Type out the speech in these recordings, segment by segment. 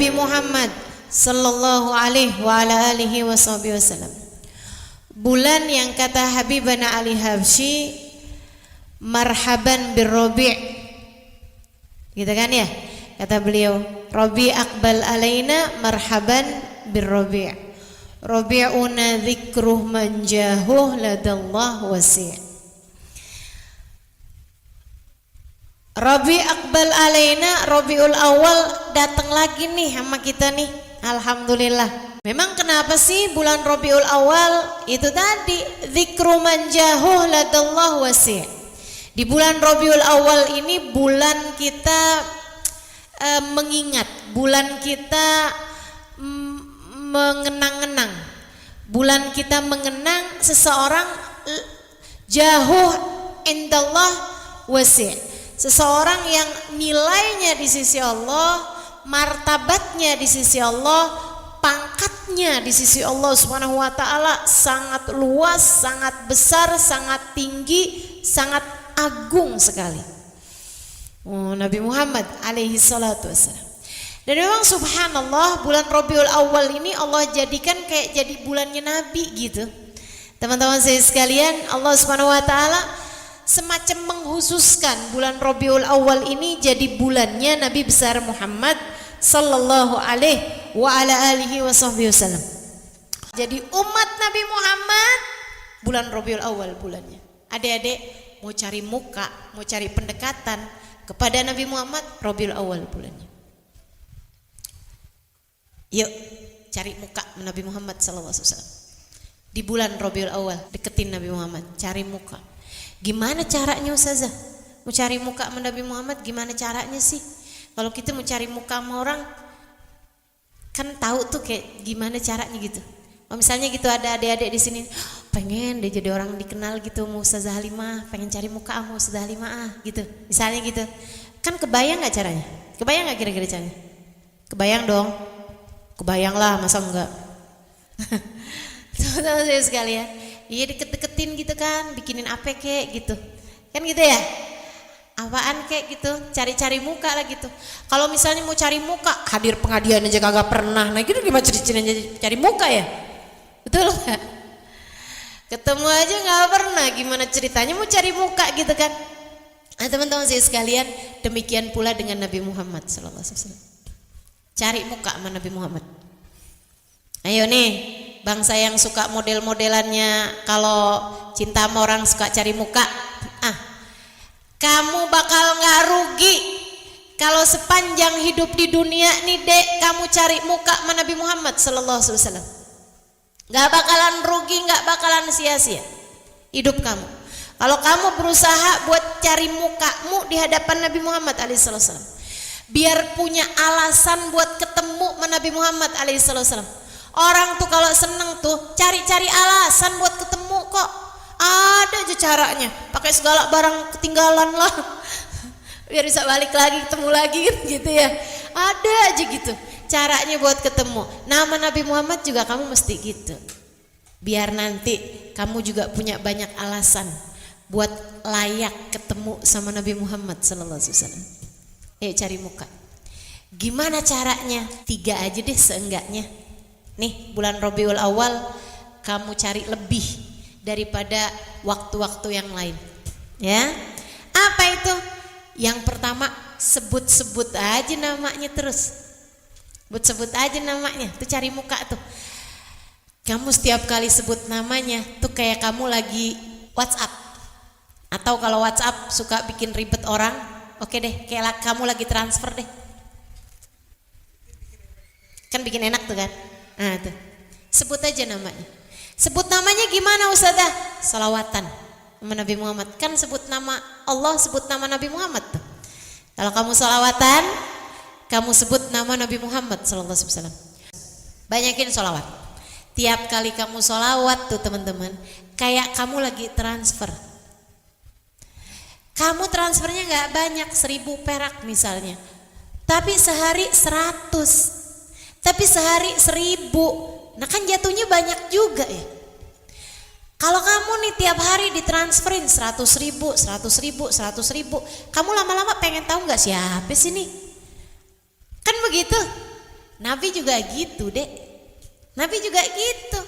Nabi Muhammad sallallahu alaihi wa ala alihi wasallam. Bulan yang kata Habibana Ali Habsyi, marhaban birrabi', gitu kan ya, kata beliau, Rabi aqbal alaina marhaban birrabi', rabi'una dzikruh manjahuh ladallah wasi'. Rabi aqbal alaina, Rabiul Awal datang lagi nih sama kita nih, alhamdulillah. Memang kenapa sih bulan Rabiul Awal? Itu tadi, dzikru manjahuh ladallah wasi'. Di bulan Rabiul Awal ini bulan kita mengingat, bulan kita mengenang-enang, bulan kita mengenang seseorang, jahuh indallah wasi', seseorang yang nilainya di sisi Allah, martabatnya di sisi Allah, pangkatnya di sisi Allah Subhanahu wa taala sangat luas, sangat besar, sangat tinggi, sangat agung sekali. Nabi Muhammad alaihi salatu wassalam. Dan memang subhanallah, bulan Rabiul Awal ini Allah jadikan kayak jadi bulannya Nabi gitu. Teman-teman saya sekalian, Allah Subhanahu wa taala semacam menghususkan bulan Rabiul Awal ini jadi bulannya Nabi besar Muhammad sallallahu alaihi wa ala alihi wasallam. Jadi umat Nabi Muhammad bulan Rabiul Awal bulannya. Adik-adik mau cari muka, mau cari pendekatan kepada Nabi Muhammad, Rabiul Awal bulannya. Yuk cari muka Nabi Muhammad sallallahu alaihi wasallam. Di bulan Rabiul Awal deketin Nabi Muhammad, cari muka. Gimana caranya Ustazah? Mau cari muka sama Nabi Muhammad gimana caranya sih? Kalau kita mau cari muka sama orang kan tahu tuh kayak gimana caranya gitu. Oh, misalnya gitu ada adik-adik di sini, pengen deh jadi orang dikenal gitu, mau Ustazah Halimah, pengen cari muka sama Ustazah Halimah gitu. Misalnya gitu. Kan kebayang enggak caranya? Kebayang enggak kira-kira caranya? Kebayang dong. Kebayang lah, masa enggak? Teman-teman saya sekalian, iya deket-deketin gitu kan, bikinin apa kek gitu. Kan gitu ya? Apaan kek gitu, cari-cari muka lah gitu. Kalau misalnya mau cari muka, hadir pengadilan aja kagak pernah. Nah gitu gimana ceritanya cari muka ya? Betul gak? Ketemu aja gak pernah, gimana ceritanya mau cari muka gitu kan? Nah teman-teman saya sekalian, demikian pula dengan Nabi Muhammad sallallahu alaihi wasallam. Cari muka sama Nabi Muhammad. Ayo nih, bangsa yang suka model-modelannya kalau cinta sama orang suka cari muka. Kamu bakal gak rugi kalau sepanjang hidup di dunia nih dek, kamu cari muka sama Nabi Muhammad sallallahu alaihi wasallam. Gak bakalan rugi, gak bakalan sia-sia hidup kamu kalau kamu berusaha buat cari mukamu di hadapan Nabi Muhammad alaihi wasallam. Biar punya alasan buat ketemu sama Nabi Muhammad alaihi wasallam. Orang tuh kalau seneng tuh cari-cari alasan buat ketemu kok. Ada aja caranya, pakai segala barang ketinggalan lah biar bisa balik lagi, ketemu lagi gitu ya. Ada aja gitu caranya buat ketemu. Nama Nabi Muhammad juga kamu mesti gitu, biar nanti kamu juga punya banyak alasan buat layak ketemu sama Nabi Muhammad sallallahu alaihi wasallam. Ayo cari muka. Gimana caranya? 3 aja deh seenggaknya. Nih bulan Rabiul Awal kamu cari lebih daripada waktu-waktu yang lain. Ya. Apa itu? Yang pertama, sebut-sebut aja namanya terus. Sebut aja namanya, tuh cari muka tuh. Kamu setiap kali sebut namanya tuh kayak kamu lagi WhatsApp. Atau kalau WhatsApp suka bikin ribet orang, oke deh, kayak kamu lagi transfer deh. Kan bikin enak tuh kan? Nah tuh, sebut aja namanya. Sebut namanya gimana Ustazah? Salawatan sama Nabi Muhammad. Kan sebut nama Allah, sebut nama Nabi Muhammad tuh. Kalau kamu salawatan, kamu sebut nama Nabi Muhammad sallallahu alaihi wasallam. Banyakin salawat. Tiap kali kamu salawat tuh teman-teman, kayak kamu lagi transfer. Kamu transfernya gak banyak, 1000 perak misalnya, tapi sehari 100, tapi sehari 1000. Nah kan jatuhnya banyak juga ya. Kalau kamu nih tiap hari ditransferin 100.000, 100.000, 100.000, kamu lama-lama pengen tahu gak siapa sih nih? Kan begitu. Nabi juga gitu dek. Nabi juga gitu.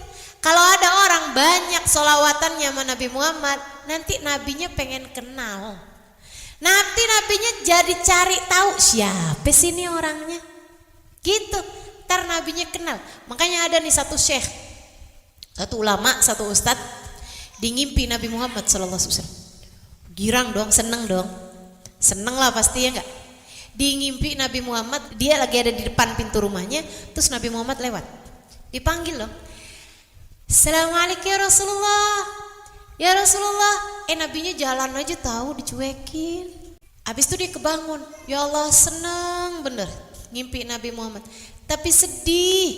Kalau ada orang banyak sholawatannya sama Nabi Muhammad, nanti nabinya pengen kenal. Nanti nabinya jadi cari tahu siapa sih ini orangnya. Gitu. Ntar nabinya kenal. Makanya ada nih satu syekh, satu ulama, satu ustad ngimpi Nabi Muhammad SAW. Girang dong, seneng dong. Seneng lah pasti ya enggak. Ngimpi Nabi Muhammad, dia lagi ada di depan pintu rumahnya, terus Nabi Muhammad lewat. Dipanggil loh. Assalamualaikum ya Rasulullah. Ya Rasulullah. Nabinya jalan aja tahu dicuekin. Habis itu dia kebangun. Ya Allah, seneng bener ngimpi Nabi Muhammad. Tapi sedih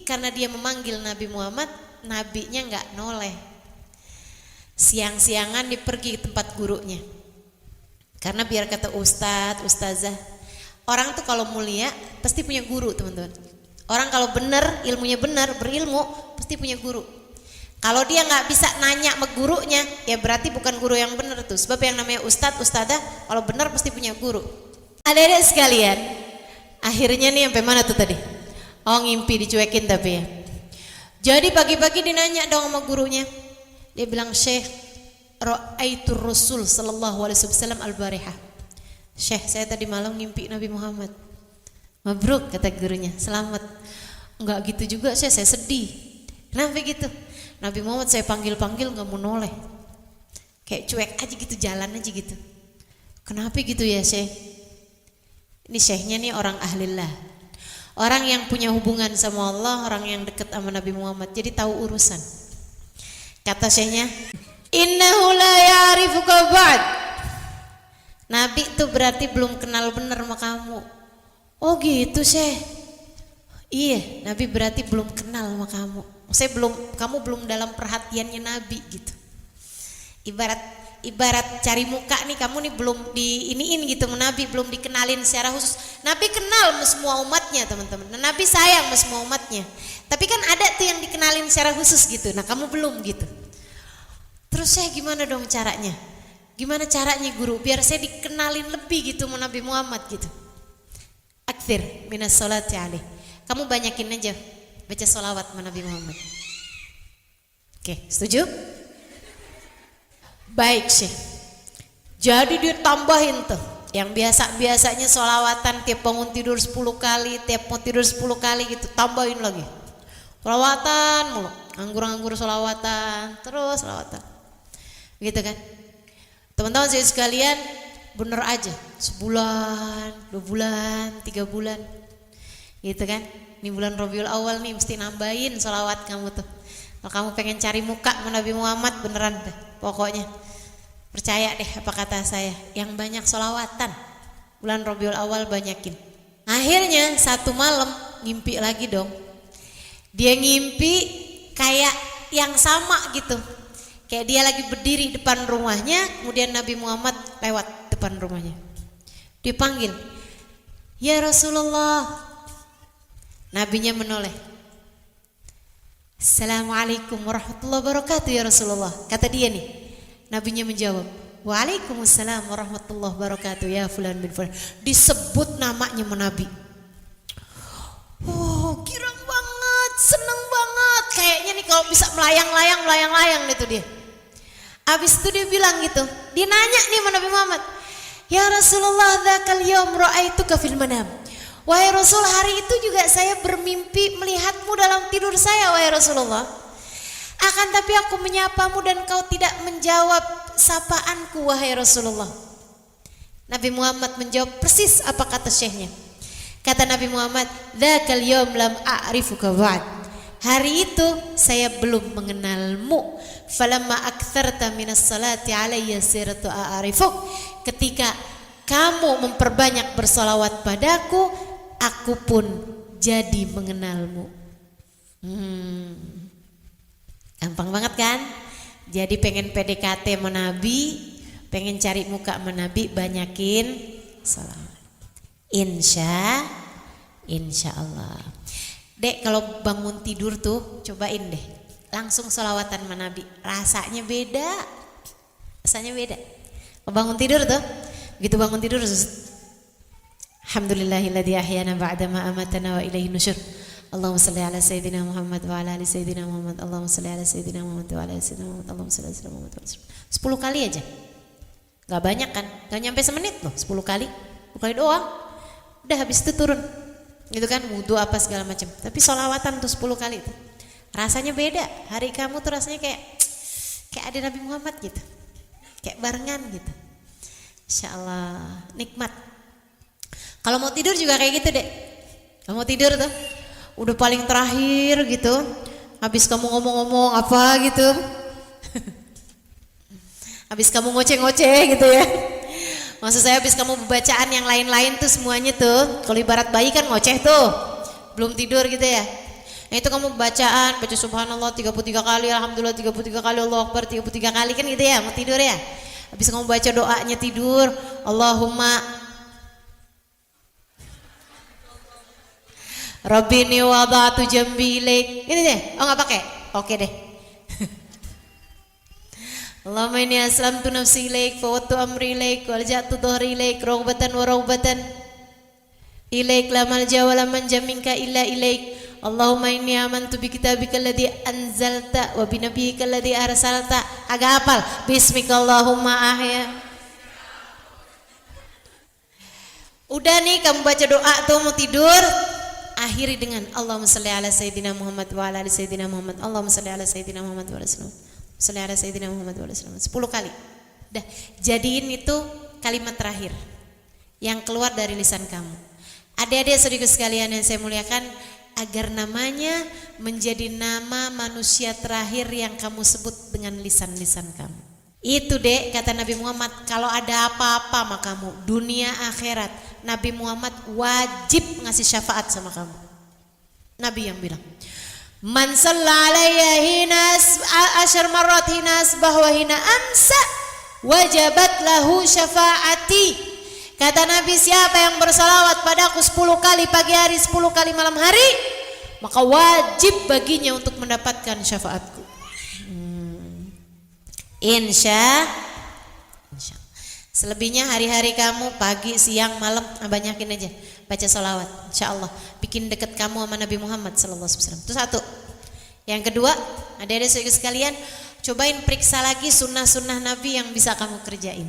karena dia memanggil Nabi Muhammad, nabinya enggak noleh. Siang-siangan dia pergi ke tempat gurunya. Karena biar kata ustadz, ustazah, orang tuh kalau mulia pasti punya guru, teman-teman. Orang kalau benar, ilmunya benar, berilmu, pasti punya guru. Kalau dia nggak bisa nanya sama gurunya, ya berarti bukan guru yang benar tuh. Sebab yang namanya ustadz, ustazah, kalau benar pasti punya guru. Adik-adik sekalian, akhirnya nih sampai mana tuh tadi? Oh, ngimpi dicuekin tapi ya. Jadi pagi-pagi dinanya dong sama gurunya. Dia bilang, Syekh, ra'aitu Rasul sallallahu alaihi wasallam al-barihah. Syekh, saya tadi malam ngimpi Nabi Muhammad. Mabruk, kata gurunya, selamat. Enggak gitu juga, Syekh, saya sedih. Kenapa gitu? Nabi Muhammad saya panggil-panggil enggak mau noleh. Kayak cuek aja gitu, jalan aja gitu. Kenapa gitu ya, Syekh? Ini syekhnya nih orang ahlillah. Orang yang punya hubungan sama Allah, orang yang dekat sama Nabi Muhammad, jadi tahu urusan. Kata syekhnya, innahu la ya'rifuka ba'd. Nabi itu berarti belum kenal benar sama kamu. Oh gitu, Syekh. Iya, Nabi berarti belum kenal sama kamu. Kamu belum dalam perhatiannya Nabi gitu. Ibarat cari muka nih, kamu nih belum diiniin gitu sama Nabi, belum dikenalin secara khusus. Nabi kenal sama semua umatnya, teman-teman. Dan Nabi sayang sama semua umatnya. Tapi kan ada tuh yang dikenalin secara khusus gitu. Nah, kamu belum gitu. Terus saya gimana dong caranya? Gimana caranya guru biar saya dikenalin lebih gitu sama Nabi Muhammad gitu? Akthir minas sholati alaih. Kamu banyakin aja baca sholawat sama Nabi Muhammad. Oke, setuju? Baik, Syekh. Jadi dia tambahin tuh yang biasanya sholawatan tiap bangun tidur 10 kali, tiap mau tidur 10 kali gitu, tambahin lagi. Sholawatan mulu, nganggur-nganggur sholawatan, terus sholawatan. Gitu kan? Teman-teman saya sekalian, bener aja, sebulan, 2 bulan, 3 bulan, gitu kan? Ini bulan Rabiul Awal nih mesti nambahin sholawat kamu tuh. Kalau kamu pengen cari muka sama Nabi Muhammad beneran deh, pokoknya percaya deh apa kata saya, yang banyak sholawatan bulan Rabiul Awal banyakin. Akhirnya satu malam ngimpi lagi dong. Dia ngimpi kayak yang sama gitu. Kayak dia lagi berdiri depan rumahnya, kemudian Nabi Muhammad lewat depan rumahnya. Dipanggil, ya Rasulullah. Nabinya menoleh. Assalamualaikum warahmatullahi wabarakatuh ya Rasulullah. Kata dia nih. Nabinya menjawab, waalaikumsalam warahmatullahi wabarakatuh ya fulan bin fulan. Disebut namanya Nabi. Oh, girang banget, seneng banget. Kayaknya nih kalau bisa melayang-layang gitu dia. Abis itu dia bilang gitu, dia nanya nih sama Nabi Muhammad, ya Rasulullah, dzakal yaum ra'aituka fil manam. Wahai Rasul, hari itu juga saya bermimpi melihatmu dalam tidur saya, wahai Rasulullah. Akan tapi aku menyapamu dan kau tidak menjawab sapaanku, wahai Rasulullah. Nabi Muhammad menjawab persis apa kata syekhnya. Kata Nabi Muhammad, dzakal yaum lam a'rifuka ba'd. Hari itu saya belum mengenalmu. Falamma aktsarta minas salati alayya sirtu a'rifuk. Ketika kamu memperbanyak bersolawat padaku, aku pun jadi mengenalmu. Gampang banget kan? Jadi pengen PDKT sama Nabi, pengen cari muka sama Nabi, banyakin salawat. Insya Allah. Dek, kalau bangun tidur tuh cobain deh, langsung sholawatan sama Nabi. Rasanya beda. Kalau bangun tidur tuh, begitu bangun tidur Alhamdulillahilladzi ahyana ba'da ma amatana wa ilaihi nusyur. Allahumma shalli ala sayyidina Muhammad wa ala ali sayyidina Muhammad. Allahumma shalli ala sayyidina Muhammad wa ala ali sayyidina Muhammad. Allahumma shalli ala sayyidina Muhammad wa ala ali sayyidina Muhammad. 10 kali aja. Gak banyak kan? Gak nyampe semenit loh, 10 kali. 10 kali doang. Udah habis itu turun. Gitu kan, wudu apa segala macam. Tapi sholawatan tuh 10 kali itu. Rasanya beda. Hari kamu tuh rasanya kayak ada Nabi Muhammad gitu. Kayak barengan gitu. Insyaallah nikmat. Kalau mau tidur juga kayak gitu deh. Kalau mau tidur tuh udah paling terakhir gitu. Habis kamu ngomong-ngomong apa gitu. Habis kamu ngoceh-ngoceh gitu ya. Maksud saya habis kamu bacaan yang lain-lain tuh semuanya tuh. Kalau ibarat bayi kan ngoceh tuh. Belum tidur gitu ya. Nah itu kamu bacaan, baca subhanallah 33 kali, alhamdulillah 33 kali, Allahu akbar 33 kali kan gitu ya, mau tidur ya. Habis kamu baca doanya tidur, Allahumma Rabbini wada'tu jambi ilaik. Ini deh. Oh enggak pakai? Oke deh. Allahumma inni aslamtu nafsi ilaik fa wattu amri ilaik wa alja'tu dhahri ilaik raghbatan wa rahbatan ilaik la malja wa la manja minka illa ilaik. Allahumma inni amantu bi kitabika alladhi anzalta wa bi nabiyyika alladhi arsalta. Agak hafal. Bismika Allahumma ahya. Udah nih kamu baca doa tuh mau tidur. Akhiri dengan Allahumma shalli ala sayyidina Muhammad wa ala ali sayyidina Muhammad. Allahumma shalli ala sayyidina Muhammad wa ala shalli ala sayyidina Muhammad wa ala 10 kali. Dah, jadiin itu kalimat terakhir yang keluar dari lisan kamu. Adik-adik saudaraku sekalian yang saya muliakan, agar namanya menjadi nama manusia terakhir yang kamu sebut dengan lisan-lisan kamu. Itu dek kata Nabi Muhammad, kalau ada apa-apa sama kamu dunia akhirat, Nabi Muhammad wajib ngasih syafaat sama kamu. Nabi yang bilang, man shalla alayya hina asyar marrat hina asbah wa hina amsa wajabat lahu syafaati. Kata Nabi, siapa yang bersalawat padaku 10 kali pagi hari, 10 kali malam hari, maka wajib baginya untuk mendapatkan syafaatku. Insya. Selebihnya hari-hari kamu pagi, siang, malam banyakin aja baca salawat. Insya Allah bikin dekat kamu sama Nabi Muhammad sallallahu alaihi wasallam. Itu satu. Yang kedua, adik-adik saudara sekalian, cobain periksa lagi sunnah-sunnah Nabi yang bisa kamu kerjain.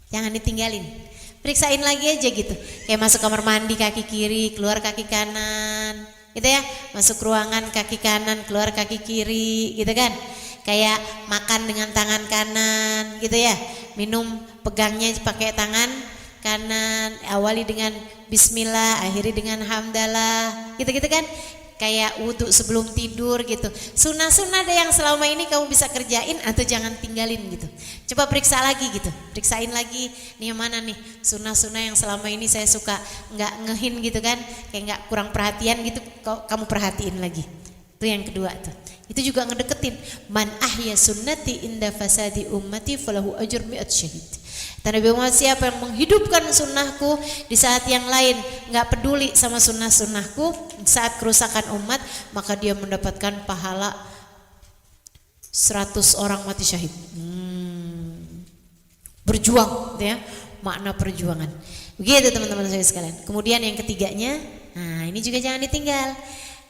Jangan ditinggalin. Periksain lagi aja gitu. Kayak masuk kamar mandi kaki kiri, keluar kaki kanan. Gitu ya. Masuk ruangan kaki kanan, keluar kaki kiri, gitu kan. Kayak makan dengan tangan kanan gitu ya, minum pegangnya pakai tangan kanan, awali dengan bismillah, akhiri dengan hamdalah, gitu-gitu kan. Kayak wudhu sebelum tidur gitu. Sunnah-sunnah deh yang selama ini kamu bisa kerjain atau jangan tinggalin gitu. Coba periksa lagi gitu, periksain lagi nih yang mana nih sunnah-sunnah yang selama ini saya suka nggak ngehin gitu kan, kayak nggak kurang perhatian gitu, kamu perhatiin lagi. Itu yang kedua tuh. Itu juga ngedeketin, man ahya sunnati inda fasadi ummati falahu ajr mi'at syahid. Nabi Muhammad, siapa yang menghidupkan sunnahku di saat yang lain nggak peduli sama sunnahku saat kerusakan umat, maka dia mendapatkan pahala 100 orang mati syahid. Berjuang gitu ya, makna perjuangan. Begitu teman-teman saya sekalian. Kemudian yang ketiganya, nah ini juga jangan ditinggal,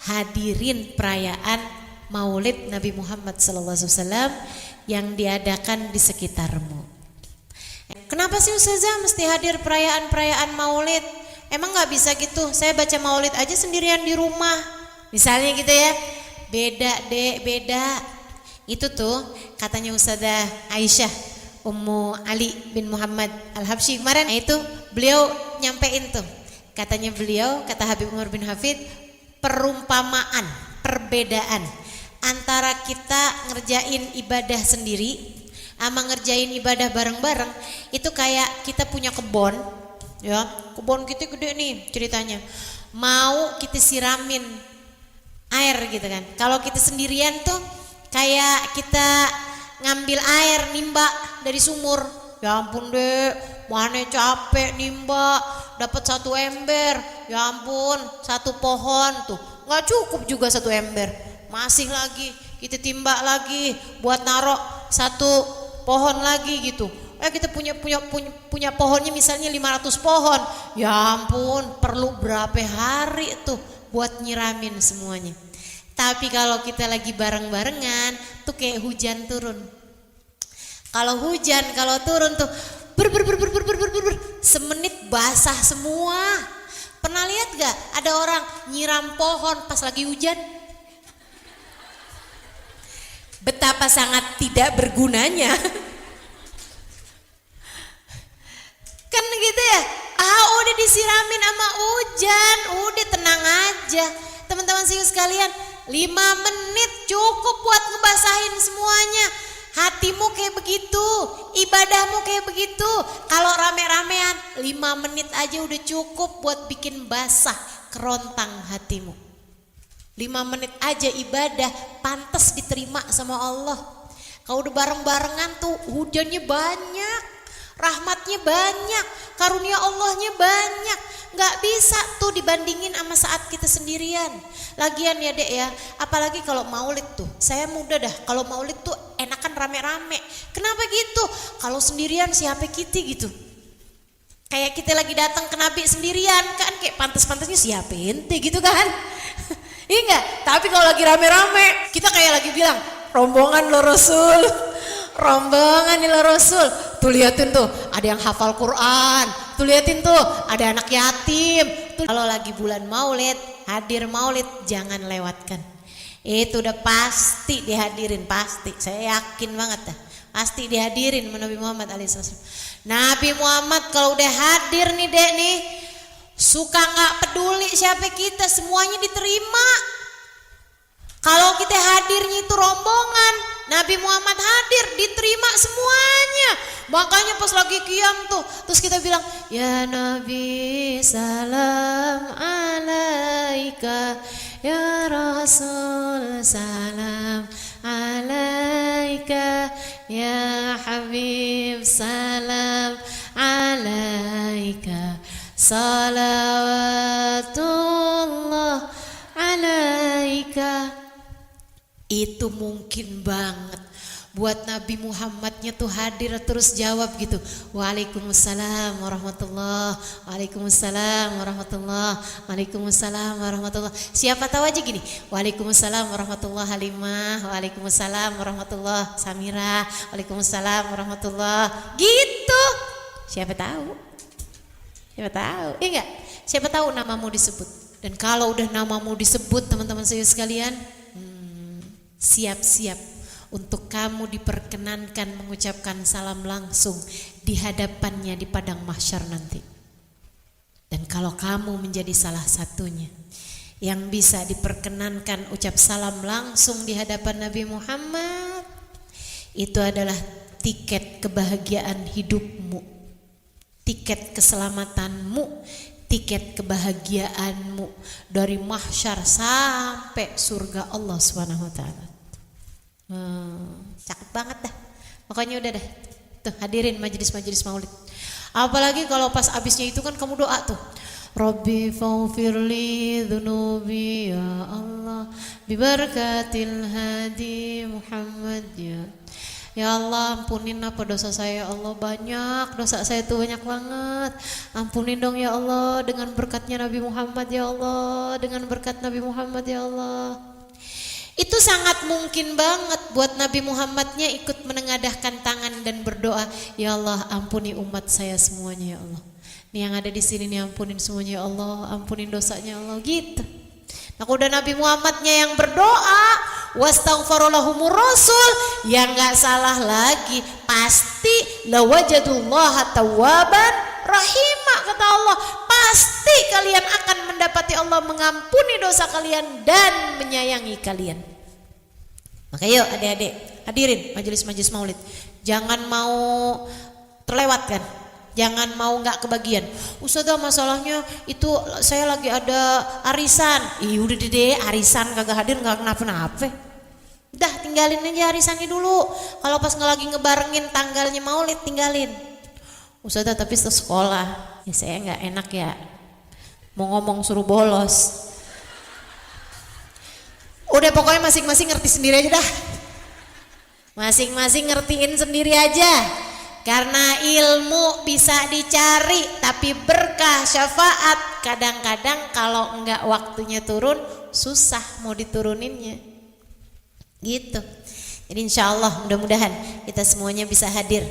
hadirin perayaan Maulid Nabi Muhammad SAW yang diadakan di sekitarmu. Kenapa sih Ustazah mesti hadir perayaan-perayaan Maulid? Emang nggak bisa gitu? Saya baca Maulid aja sendirian di rumah, misalnya gitu ya. Beda dek, beda. Itu tuh katanya Ustazah Aisyah Ummu Ali bin Muhammad Al-Habsyi kemarin, itu beliau nyampein tuh. Katanya beliau, kata Habib Umar bin Hafid, perumpamaan, perbedaan antara kita ngerjain ibadah sendiri sama ngerjain ibadah bareng-bareng itu kayak kita punya kebon ya, kebon kita gede nih ceritanya, mau kita siramin air gitu kan. Kalau kita sendirian tuh kayak kita ngambil air nimba dari sumur, ya ampun deh, mana capek nimba dapat 1 ember, ya ampun 1 pohon tuh nggak cukup juga 1 ember, masih lagi kita timba lagi buat narok 1 pohon lagi gitu. Kita punya pohonnya misalnya 500 pohon. Ya ampun, perlu berapa hari tuh buat nyiramin semuanya. Tapi kalau kita lagi bareng-barengan tuh kayak hujan turun. Kalau hujan, kalau turun tuh semenit basah semua. Pernah lihat gak ada orang nyiram pohon pas lagi hujan? Betapa sangat tidak bergunanya. Kan gitu ya. Udah disiramin sama hujan, udah tenang aja. Teman-teman sekalian, 5 menit cukup buat ngebasahin semuanya. Hatimu kayak begitu, ibadahmu kayak begitu. Kalau rame-ramean 5 menit aja udah cukup buat bikin basah kerontang hatimu. 5 menit aja ibadah pantas diterima sama Allah. Kalau udah bareng-barengan tuh hujannya banyak, rahmatnya banyak, karunia Allahnya banyak. Gak bisa tuh dibandingin sama saat kita sendirian. Lagian ya dek ya, apalagi kalau maulid tuh, saya muda dah, kalau maulid tuh enakan rame-rame. Kenapa gitu? Kalau sendirian siapa kita gitu. Kayak kita lagi datang ke Nabi sendirian kan, kayak pantas-pantasnya siapa ente gitu kan. Iya enggak? Tapi kalau lagi rame-rame, kita kayak lagi bilang, rombongan lo Rasul, rombongan nih lo Rasul. Tuh liatin tuh, ada yang hafal Quran. Tuh liatin tuh, ada anak yatim. Tuh, kalau lagi bulan maulid, hadir maulid jangan lewatkan. Itu udah pasti dihadirin, pasti. Saya yakin banget dah. Pasti dihadirin Nabi Muhammad alaihissalam. Nabi Muhammad kalau udah hadir nih dek nih, suka nggak peduli siapa kita, semuanya diterima. Kalau kita hadirnya itu rombongan, Nabi Muhammad hadir, diterima semuanya. Makanya pas lagi qiyam tuh, terus kita bilang, ya Nabi salam alaika, ya Rasul salam alaika, ya Habib salam alaika, salawatullah alaika. Itu mungkin banget buat Nabi Muhammadnya tuh hadir terus jawab gitu, Waalaikumsalam warahmatullah, Waalaikumsalam warahmatullah, Waalaikumsalam warahmatullah. Siapa tahu aja gini, Waalaikumsalam warahmatullah Halimah, Waalaikumsalam warahmatullah Samira, Waalaikumsalam warahmatullah gitu. Siapa tahu, iya enggak? Siapa tahu namamu disebut. Dan kalau udah namamu disebut teman-teman saya sekalian, siap-siap untuk kamu diperkenankan mengucapkan salam langsung di hadapannya di padang mahsyar nanti. Dan kalau kamu menjadi salah satunya yang bisa diperkenankan ucap salam langsung di hadapan Nabi Muhammad, itu adalah tiket kebahagiaan hidupmu, tiket keselamatanmu, tiket kebahagiaanmu dari mahsyar sampai surga Allah Subhanahu wa taala. Cakep banget dah. Makanya udah dah. Tuh hadirin majelis-majelis maulid. Apalagi kalau pas abisnya itu kan kamu doa tuh. Rabbi faghfirli dzunubi ya Allah bi barakatil hadi Muhammad ya. Ya Allah ampunin apa dosa saya ya Allah, banyak dosa saya tuh banyak banget. Ampunin dong ya Allah dengan berkatnya Nabi Muhammad ya Allah, dengan berkat Nabi Muhammad ya Allah. Itu sangat mungkin banget buat Nabi Muhammadnya ikut menengadahkan tangan dan berdoa, ya Allah ampuni umat saya semuanya ya Allah. Nih yang ada di sini nih ampunin semuanya ya Allah, ampunin dosanya ya Allah gitu. Nah udah Nabi Muhammadnya yang berdoa, wastaghfarulahumur rasul, yang nggak salah lagi pasti lawajadullaha tawwaban rahimah, kata Allah, pasti kalian akan mendapati Allah mengampuni dosa kalian dan menyayangi kalian. Maka yuk adik-adik hadirin majelis-majelis maulid, jangan mau terlewatkan, jangan mau nggak kebagian. Ustazah masalahnya itu saya lagi ada arisan. Udah deh arisan kagak hadir nggak kenapa-napa. Dah tinggalin aja arisannya dulu. Kalau pas lagi ngebarengin tanggalnya maulid tinggalin. Ustazah tapi sekolah, ya saya nggak enak ya, mau ngomong suruh bolos. Udah pokoknya masing-masing ngerti sendiri aja dah. Masing-masing ngertiin sendiri aja. Karena ilmu bisa dicari, tapi berkah syafaat kadang-kadang kalau enggak waktunya turun susah mau dituruninnya. Gitu. Jadi insya Allah mudah-mudahan kita semuanya bisa hadir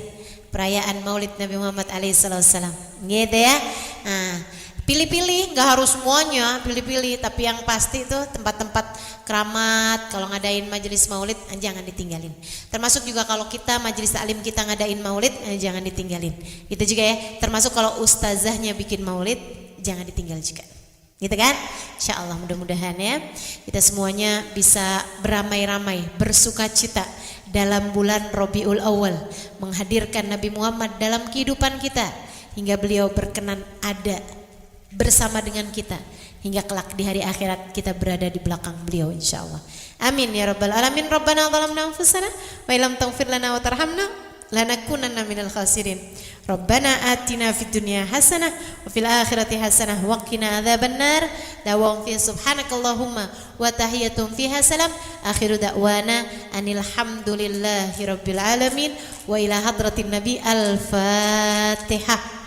perayaan Maulid Nabi Muhammad alaihissalam. Gitu ya. Nah, pilih-pilih, nggak harus semuanya, pilih-pilih. Tapi yang pasti tuh tempat-tempat keramat kalau ngadain majelis Maulid jangan ditinggalin. Termasuk juga kalau kita majelis taklim kita ngadain Maulid jangan ditinggalin. Itu juga ya. Termasuk kalau ustazahnya bikin Maulid jangan ditinggal juga. Gitu kan? Insya Allah mudah-mudahan ya kita semuanya bisa beramai-ramai bersukacita dalam bulan Rabiul Awal menghadirkan Nabi Muhammad dalam kehidupan kita hingga beliau berkenan ada bersama dengan kita hingga kelak di hari akhirat kita berada di belakang beliau insyaallah. Amin ya rabbal alamin. Rabbana zalamna anfusana wa illam taghfir lana wa tarhamna lanakunanna minal khasirin. Rabbana atina fid dunya hasanah wa fil akhirati hasanah wa qina adzabannar. Dawam fi subhanakallahumma wa tahiyatum fiha salam. Akhiru da'wana anil hamdulillahi rabbil alamin wa ila hadratin nabi al-fatihah.